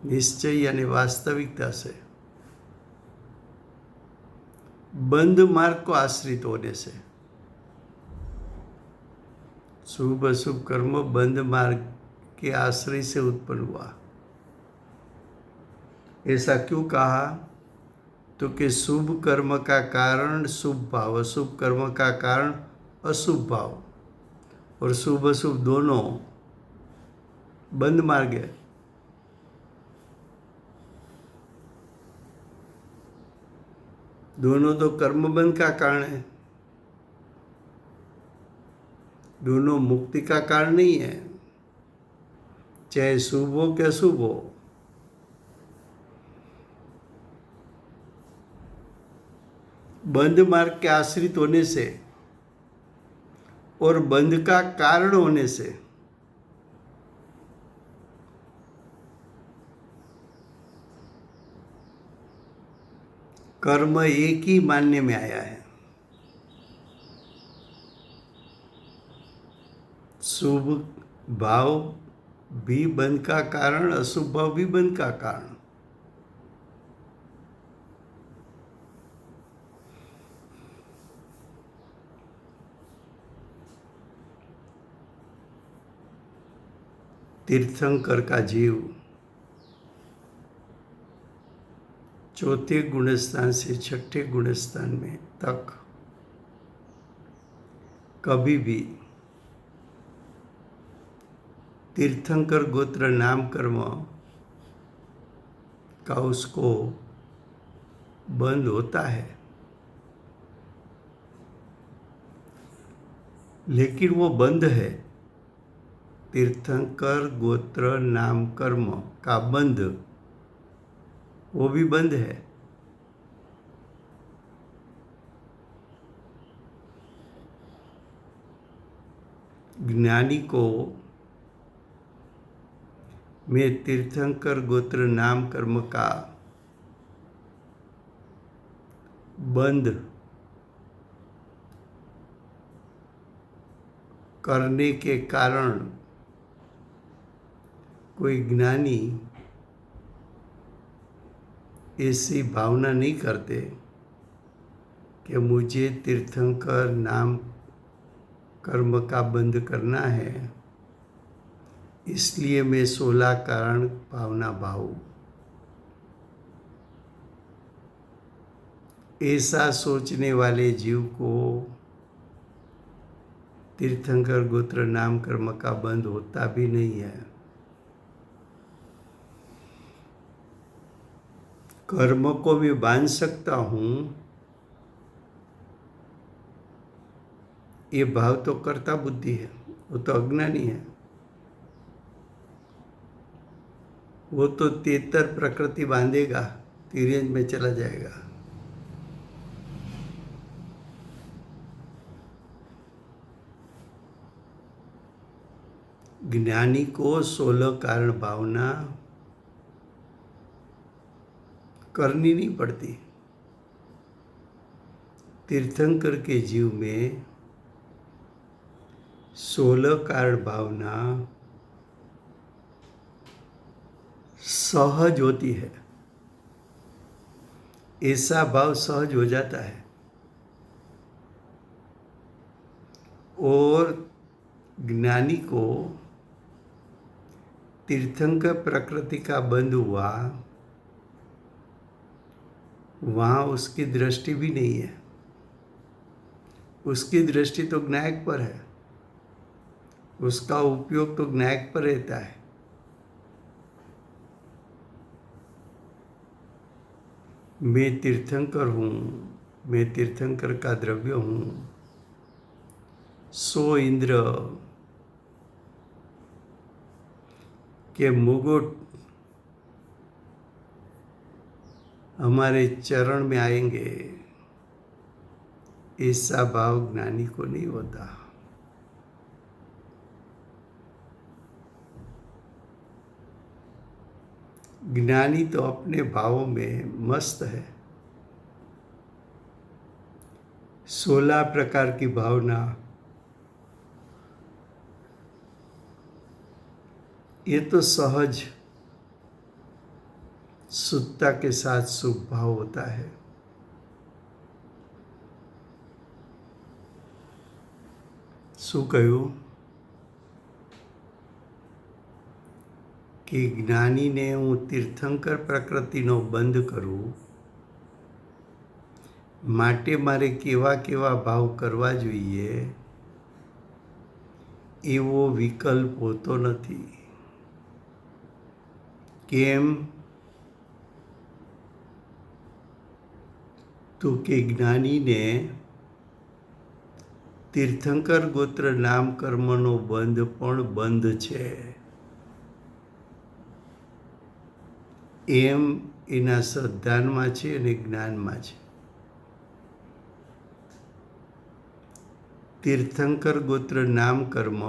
निश्चय यानी वास्तविकता से बंद मार्ग को आश्रित होने से, शुभ अशुभ कर्म बंद मार्ग के आश्रय से उत्पन्न हुआ. ऐसा क्यों कहा? तो कि शुभ कर्म का कारण शुभ भाव, अशुभ कर्म का कारण अशुभ भाव, और शुभ अशुभ दोनों बंद मार्ग है. दोनों तो कर्म बंध का कारण है, दोनों मुक्ति का कारण नहीं है, चाहे शुभ हो कि अशुभ हो. बंद मार्ग के आश्रित होने से और बंध का कारण होने से कर्म एक ही मानने में आया है. शुभ भाव भी बंध का कारण, अशुभ भाव भी बंध का कारण. तीर्थंकर का जीव चौथे गुणस्थान से छठे गुणस्थान में तक कभी भी तीर्थंकर गोत्र नाम कर्म का उसको बंद होता है, लेकिन वो बंद है. तीर्थंकर गोत्र नाम कर्म का बंध, वो भी बंद है. ज्ञानी को में तीर्थंकर गोत्र नाम कर्म का बंध करने के कारण कोई ज्ञानी ऐसी भावना नहीं करते कि मुझे तीर्थंकर नाम कर्म का बंध करना है, इसलिए मैं 16 कारण भावना भावूं. ऐसा सोचने वाले जीव को तीर्थंकर गोत्र नाम कर्म का बंध होता भी नहीं है. कर्म को मैं बांध सकता हूँ, ये भाव तो कर्ता बुद्धि है, वो तो अज्ञानी है. वो तो तेतर प्रकृति बांधेगा, तिर्यंज में चला जाएगा. ज्ञानी को 16 कारण भावना करनी नहीं पड़ती. तीर्थंकर के जीव में 16 कारण भावना सहज होती है। ऐसा भाव सहज हो जाता है और ज्ञानी को तीर्थंकर प्रकृति का बंध हुआ, वहाँ उसकी दृष्टि भी नहीं है। उसकी दृष्टि तो ज्ञायक पर है, उसका उपयोग तो ज्ञायक पर रहता है। मैं तीर्थंकर हूँ, मैं तीर्थंकर का द्रव्य हूँ, सो इंद्र के मुकुट हमारे चरण में आएंगे, ऐसा भाव ज्ञानी को नहीं होता। ज्ञानी तो अपने भावों में मस्त है। 16 प्रकार की भावना, ये तो सहज शुद्धता के साथ शुभ भाव होता है। શું કહ્યું કે જ્ઞાનીને હું તીર્થંકર પ્રકૃતિનો બંધ કરું માટે મારે કેવા કેવા ભાવ કરવા જોઈએ એવો વિકલ્પ હોતો નથી. કેમ? તો કે જ્ઞાનીને તીર્થંકર ગોત્ર નામ કર્મનો બંધ પણ બંધ છે એમ એના શ્રદ્ધાનમાં છે અને જ્ઞાનમાં છે. તીર્થંકર ગોત્ર નામ કર્મ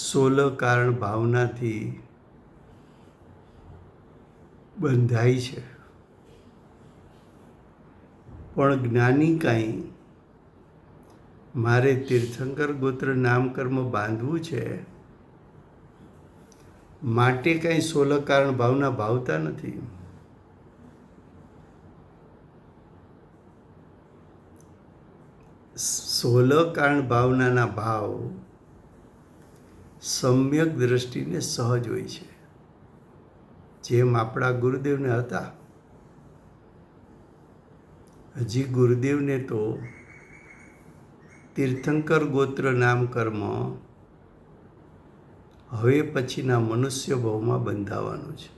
16 કારણ ભાવનાથી બંધાય છે, પણ જ્ઞાની કાંઈ મારે તીર્થંકર ગોત્ર નામ કર્મ બાંધવું છે માટે કાંઈ 16 કારણ ભાવના ભાવતા નથી. 16 કારણ ભાવનાના ભાવ સમ્યક દ્રષ્ટિને સહજ હોય છે, જેમ આપણા ગુરુદેવને હતા. હજી ગુરુદેવને તો તીર્થંકર ગોત્ર નામ કર્મ હવે પછીના મનુષ્ય ભાવમાં બંધાવાનું છે.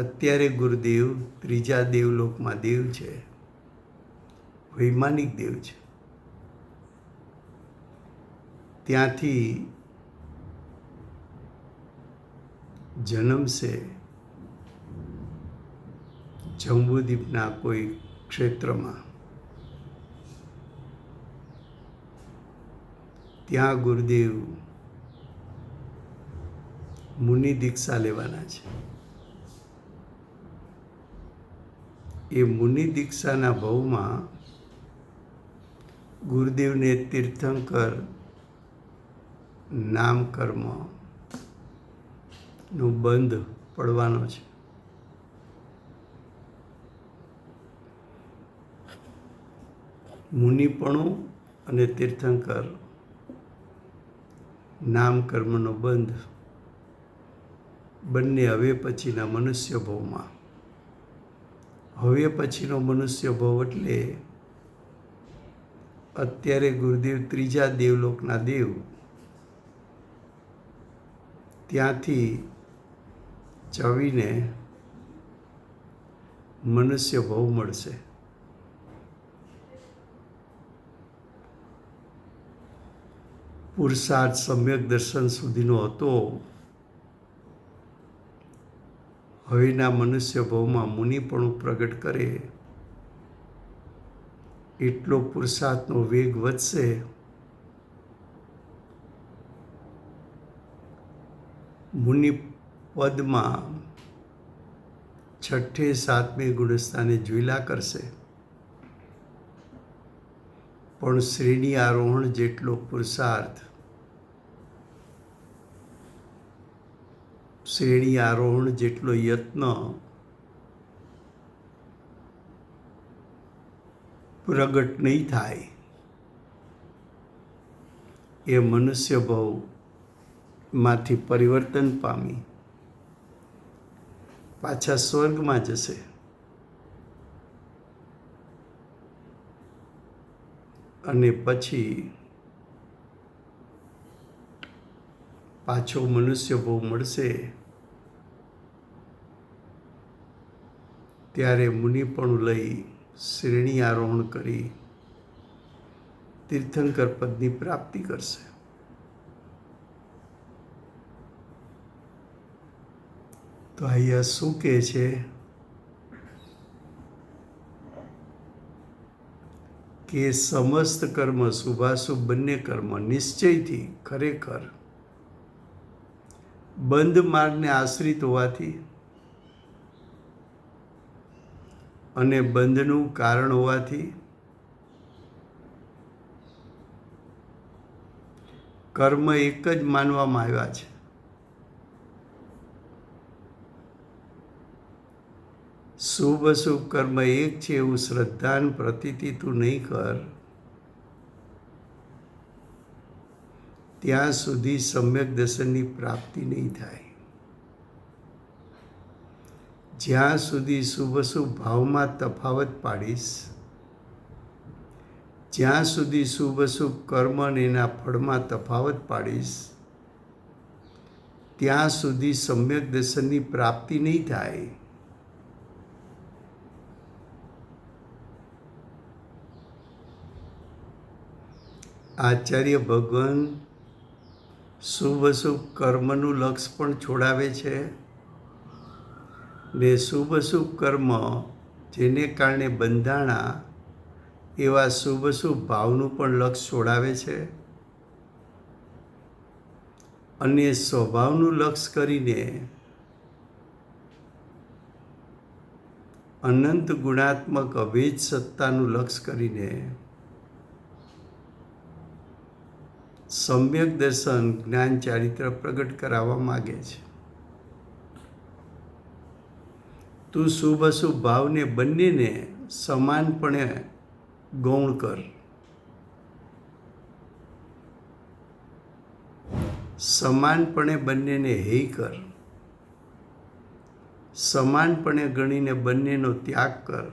અત્યારે ગુરુદેવ ત્રીજા દેવલોકમાં દેવ છે, વૈમાનિક દેવ છે. ત્યાંથી જન્મશે જંબુદ્વીપના કોઈ ક્ષેત્રમાં. ત્યાં ગુરુદેવ મુનિ દીક્ષા લેવાના છે. એ મુનિ દીક્ષાના ભાવમાં ગુરુદેવને તીર્થંકર નામ કર્મ નો બંધ પડવાનો છે. મુનિપણું અને તીર્થંકર નામ કર્મનો બંધ બંને હવે પછીના મનુષ્ય ભાવમાં. હવે પછીનો મનુષ્ય ભાવ એટલે અત્યારે ગુરુદેવ ત્રીજા દેવલોકના દેવ, ત્યાંથી ચવીને મનુષ્ય ભાવ મળશે. પુરુષાર્થ સમ્યક દર્શન સુધીનો હતો, હવેના મનુષ્ય ભાવમાં મુનિપણું પ્રગટ કરે એટલો પુરુષાર્થનો વેગ વધશે. મુનિ પદમાં છઠ્ઠે સાતમે ગુણસ્થાને ઝૂલા કરશે, પણ શ્રેણી આરોહણ જેટલો પુરુષાર્થ, શ્રેણી આરોહણ જેટલો યત્ન પ્રગટ નહીં થાય. એ મનુષ્ય ભાવમાંથી પરિવર્તન પામી પાછા સ્વર્ગમાં જશે. અને પછી પાછો મનુષ્ય ભાવ મળશે ત્યારે મુનિપણું લઈ શ્રેણી આરોહણ કરી તીર્થંકર પદની પ્રાપ્તિ કરશે. તો અહીંયા શું કહે છે કે સમસ્ત કર્મ, શુભાશુભ બંને કર્મ નિશ્ચયથી ખરેખર બંધ માર્ગને આશ્રિત હોવાથી અને બંધનું કારણ હોવાથી કર્મ એક જ માનવામાં આવ્યા છે. શુભ અશુભ કર્મ એક છે એવું શ્રદ્ધાન પ્રતીતિ તું નહીં કર, ત્યાં સુધી સમ્યક દર્શનની પ્રાપ્તિ નહીં થાય. જ્યાં સુધી શુભ અશુભ ભાવમાં તફાવત પાડીશ, જ્યાં સુધી શુભ અશુભ કર્મ અને એના ફળમાં તફાવત પાડીશ, ત્યાં સુધી સમ્યક દર્શનની પ્રાપ્તિ નહીં થાય. આચાર્ય ભગવાન શુભ અશુભ કર્મનું લક્ષ પણ છોડાવે છે ને શુભ અશુભ કર્મ જેને કારણે બંધાણા એવા શુભ અશુભ ભાવનું પણ લક્ષ છોડાવે છે. અને સ્વભાવનું લક્ષ કરીને અનંત ગુણાત્મક અભેદ સત્તાનું લક્ષ કરીને સમ્યક દર્શન જ્ઞાન ચારિત્ર પ્રગટ કરાવવા માગે છે. તું શુભ અશુભ ભાવને બંનેને સમાનપણે ગૌણ કર. સમાનપણે બંનેને હેય કર. સમાનપણે ગણીને બંનેનો ત્યાગ કર.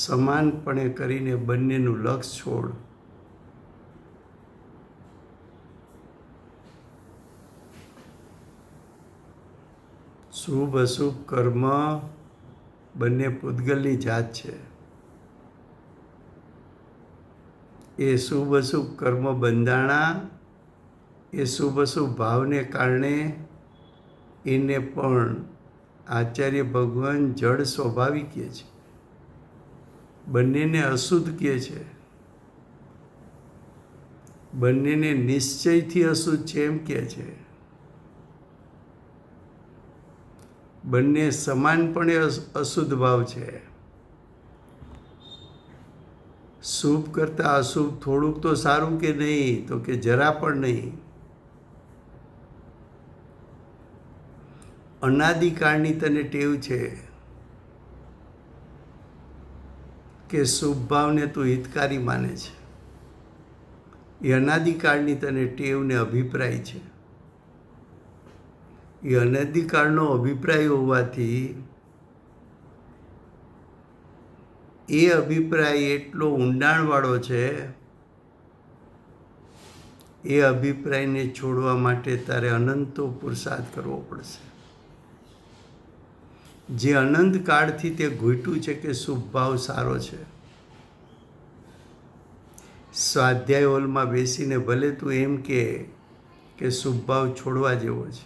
સમાનપણે કરીને બંનેનું લક્ષ છોડ. શુભ અશુભ કર્મ બંને પૂતગલની જાત છે. એ શુભ અશુભ કર્મ બંધાણા એ શુભ અશુભ ભાવને કારણે એને પણ આચાર્ય ભગવાન જડ સ્વભાવી કહે છે. બંનેને અશુદ્ધ કહે છે. બંનેને નિશ્ચયથી અશુદ્ધ છે એમ કહે છે. બંને સમાનપણે અશુદ્ધ ભાવ છે. શુભ કરતાં અશુભ થોડુંક તો સારું કે નહીં? તો કે જરા પણ નહીં. અનાદિકાળની તને ટેવ છે કે શુભ ભાવને તું હિતકારી માને છે. એ અનાદિકાળની તને ટેવને અભિપ્રાય છે. એ અનાદિકાળનો અભિપ્રાય હોવાથી એ અભિપ્રાય એટલો ઊંડાણવાળો છે, એ અભિપ્રાયને છોડવા માટે તારે અનંતો પુરુષાર્થ કરવો પડશે. જે અનંત કાળથી તે ઘૂંટ્યું છે કે શુભ ભાવ સારો છે. સ્વાધ્યાય હોલમાં બેસીને ભલે તું એમ કે શુભ ભાવ છોડવા જેવો છે,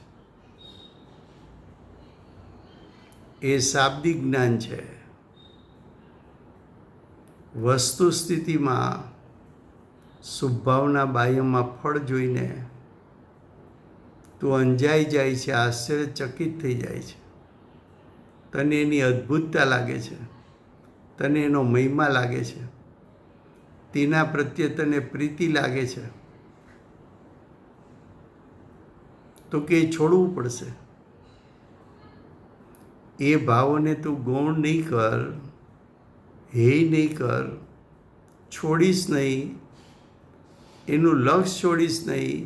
એ શાબ્દિક જ્ઞાન છે. વસ્તુ સ્થિતિમાં શુભ ભાવના બાહ્યમાં ફળ જોઈને તું અંજાઈ જાય છે, આશ્ચર્યચકિત થઈ જાય છે. તને એની અદ્ભુતતા લાગે છે, તને એનો મહિમા લાગે છે, તેના પ્રત્યે તને પ્રીતિ લાગે છે, તો કે એ છોડવું પડશે. એ ભાવોને તું ગૌણ નહીં કર, હેય નહીં કર, છોડીશ નહીં, એનું લક્ષ છોડીશ નહીં,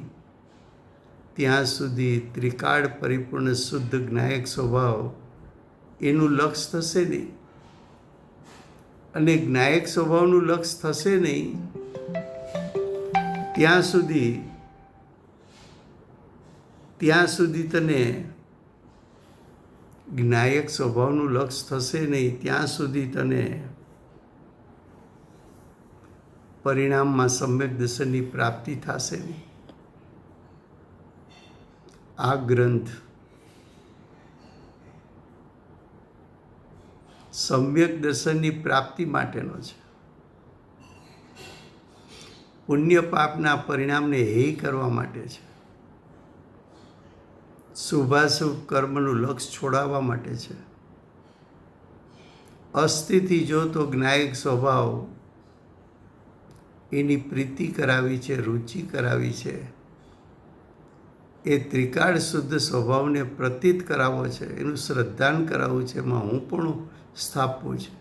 ત્યાં સુધી ત્રિકાળ પરિપૂર્ણ શુદ્ધ જ્ઞાયક સ્વભાવ એનું લક્ષ થશે નહીં. અને જ્ઞાયક સ્વભાવનું લક્ષ થશે નહીં ત્યાં સુધી તને જ્ઞાયક સ્વભાવનું લક્ષ થશે નહીં ત્યાં સુધી તને પરિણામમાં સમ્યક દર્શનની પ્રાપ્તિ થશે નહીં. આ ગ્રંથ સમ્યક દર્શનની પ્રાપ્તિ માટેનો છે. પુણ્ય પાપના પરિણામને હેય કરવા માટે છે. શુભાશુભ કર્મનું લક્ષ છોડાવવા માટે છે. અસ્થિથી જો તો જ્ઞાયક સ્વભાવ એની પ્રીતિ કરાવી છે, રુચિ કરાવી છે. એ ત્રિકાળ શુદ્ધ સ્વભાવને પ્રતીત કરાવવો છે, એનું શ્રદ્ધાન કરાવવું છે, એમાં હું પણ સ્થાપવું છે.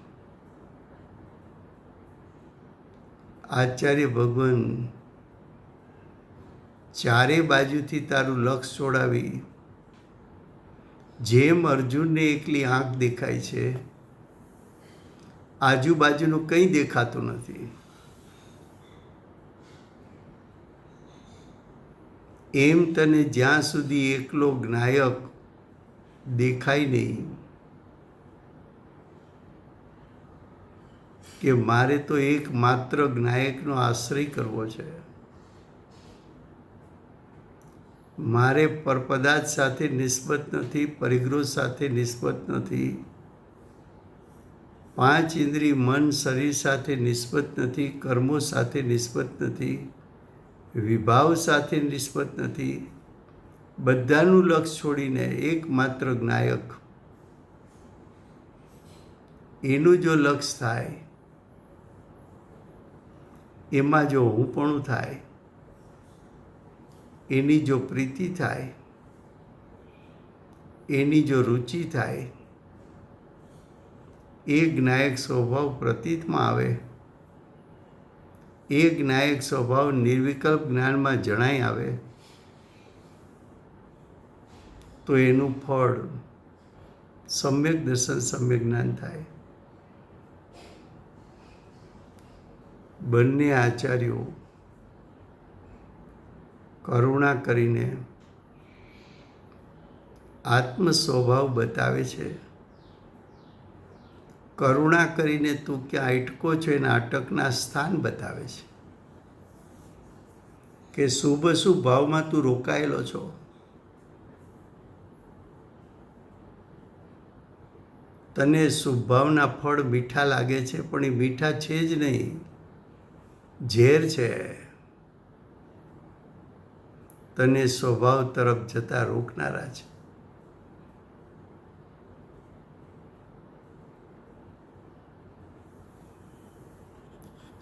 આચાર્ય ભગવાન ચારે બાજુથી તારું લક્ષ છોડાવી, જેમ અર્જુનને એકલી આંખ દેખાય છે, આજુબાજુનું કંઈ દેખાતું નથી, એમ તને જ્યાં સુધી એકલો જ્ઞાયક દેખાય નહીં કે મારે તો એકમાત્ર જ્ઞાયકનો આશ્રય કરવો છે, મારે પરપદાર્થ સાથે નિસ્બત નથી, પરિગ્રહ સાથે નિસ્બત નથી, પાંચ ઇન્દ્રિય મન શરીર સાથે નિસ્બત નથી, કર્મો સાથે નિસ્બત નથી, વિભાવ સાથે નિસ્બત નથી, બધાનું લક્ષ છોડીને એકમાત્ર જ્ઞાયક એનું જો લક્ષ થાય, એમાં જો હુંપણું થાય, એની જો પ્રીતિ થાય, એની જો રુચિ થાય, એ જ્ઞાયક સ્વભાવ પ્રતીતમાં આવે, એ જ્ઞાયક સ્વભાવ નિર્વિકલ્પ જ્ઞાનમાં જણાઈ આવે, તો એનું ફળ સમ્યક દર્શન, સમ્યક જ્ઞાન થાય. બંને આચાર્યો કરુણા કરીને આત્મ સ્વભાવ બતાવે છે. કરુણા કરીને તું ક્યાં અટકો છો એના અટકના સ્થાન બતાવે છે કે શુભ અશુભ ભાવમાં તું રોકાયેલો છો. તને શુભ ભાવના ફળ મીઠા લાગે છે, પણ એ મીઠા છે જ નહીં, ઝેર છે. તને સ્વભાવ તરફ જતા રોકનારા છે.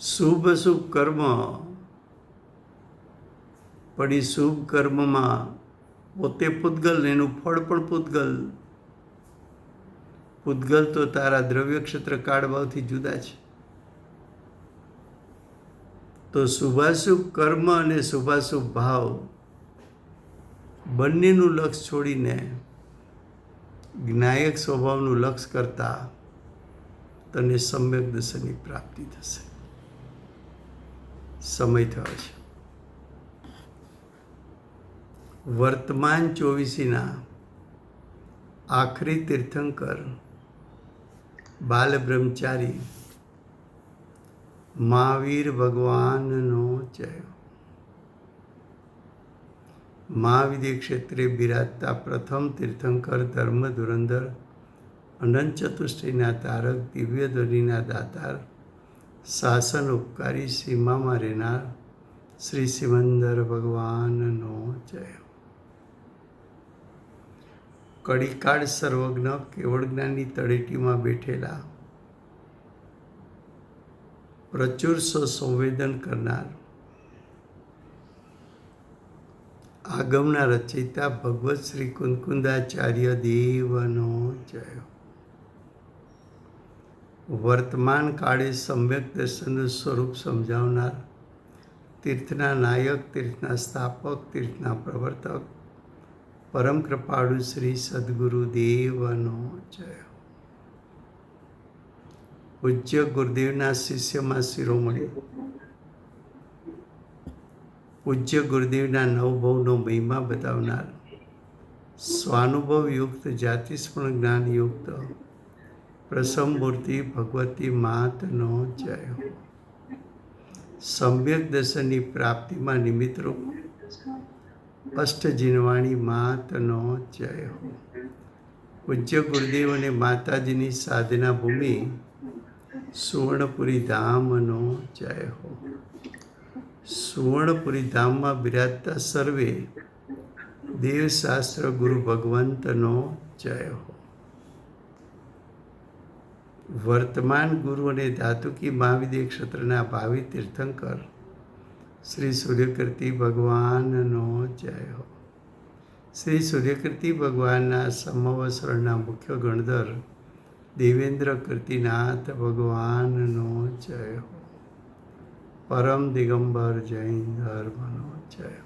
શુભ અશુભ કર્મ, પણ એ શુભ કર્મમાં પોતે પૂતગલ, એનું ફળ પણ પૂતગલ. પૂતગલ તો તારા દ્રવ્ય ક્ષેત્ર કાળ ભાવથી જુદા છે. તો શુભાશુભ કર્મ અને શુભાશુભ ભાવ બંનેનું લક્ષ છોડીને જ્ઞાયક સ્વભાવનું લક્ષ કરતા તને સમ્યક દર્શનની પ્રાપ્તિ થશે. સમય થયો છે. વર્તમાન 24ના આખરી તીર્થંકર બાલ બ્રહ્મચારી મહાવીર ભગવાનનો જય. મહાવિદ્ય ક્ષેત્રે બિરાજતા પ્રથમ તીર્થંકર, ધર્મ ધુરંધર, અનંત ચતુષ્ટયના તારક, દિવ્ય ધ્વનિના દાતાર, શાસન ઉપકારી, સીમામાં રહેનાર શ્રી સિમંદર ભગવાનનો જય. કડીકાળ સર્વજ્ઞ કેવળ જ્ઞાનની તળેટીમાં બેઠેલા પ્રચુર સંવેદન કરનાર આગમના રચયિતા ભગવત શ્રી કુંકુંદાચાર્ય દેવનો જય. વર્તમાન કાળે સમ્યક દર્શનનું સ્વરૂપ સમજાવનાર તીર્થના નાયક, તીર્થના સ્થાપક, તીર્થના પ્રવર્તક પરમ કૃપાળુ શ્રી સદગુરુ દેવનો જય. પૂજ્ય ગુરુદેવના શિષ્યમાં શિરોમણી પૂજ્ય ગુરુદેવના નવભવનો મહિમા બતાવનાર સ્વાનુભવ યુક્ત જાતિસ્મરણ જ્ઞાન યુક્ત પ્રસમ મૂર્તિ ભગવતી માતનો જય. સમ્યક દર્શનની પ્રાપ્તિમાં નિમિત્તરૂપ અષ્ટજીનવાણી માતનો જય. પૂજ્ય ગુરુદેવ અને માતાજીની સાધના ભૂમિ સુવર્ણપુરી ધામનો જય હો. સુવર્ણપુરી ધામમાં બિરાજતા સર્વે દેવશાસ્ત્ર ગુરુ ભગવંતનો જય હો. વર્તમાન ગુરુ અને ધાતુકી મહાવિદ્ય ક્ષેત્રના ભાવિ તીર્થંકર શ્રી સૂર્યકીર્તિ ભગવાનનો જય હો. શ્રી સૂર્યકીર્તિ ભગવાનના સમવસરણના મુખ્ય ગણધર દેવેન્દ્ર કીર્તિનાથ ભગવાનનો જય હો. પરમ દિગંબર જૈન ધર્મનો જય હો.